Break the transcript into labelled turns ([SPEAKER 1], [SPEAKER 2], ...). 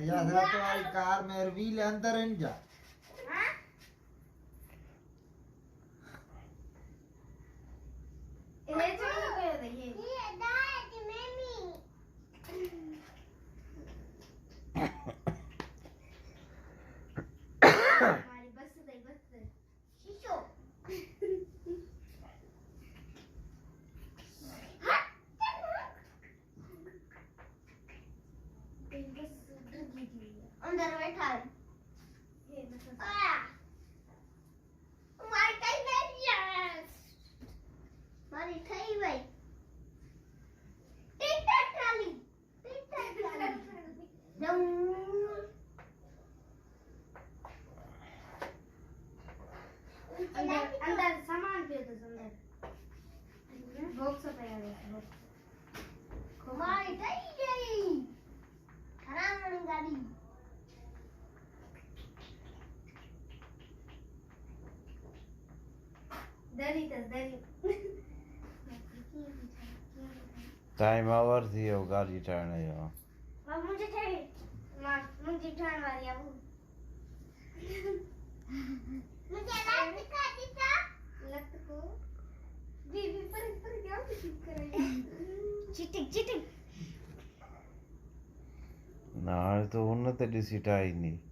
[SPEAKER 1] याद रख तुम्हारी कार में व्हील अंदर इन जा
[SPEAKER 2] अंदर बैठा है ये मतलब मार कई बेरियस मारी थई भाई टिकटॉक ट्रॉली दम अंदर सामान पे तो अंदर बॉक्स पे आ गया मारी थई गई खराब गाड़ी
[SPEAKER 1] टाइम ओवर थी वो गाड़ी चढ़ने जो
[SPEAKER 2] अब मुझे मुझे ठंड वाली अब मुझे लत का दिखा लत को बीबी पर क्या चीटिंग कर रही है चीटिंग
[SPEAKER 1] ना तो उन ते ॾिसी टाई नहीं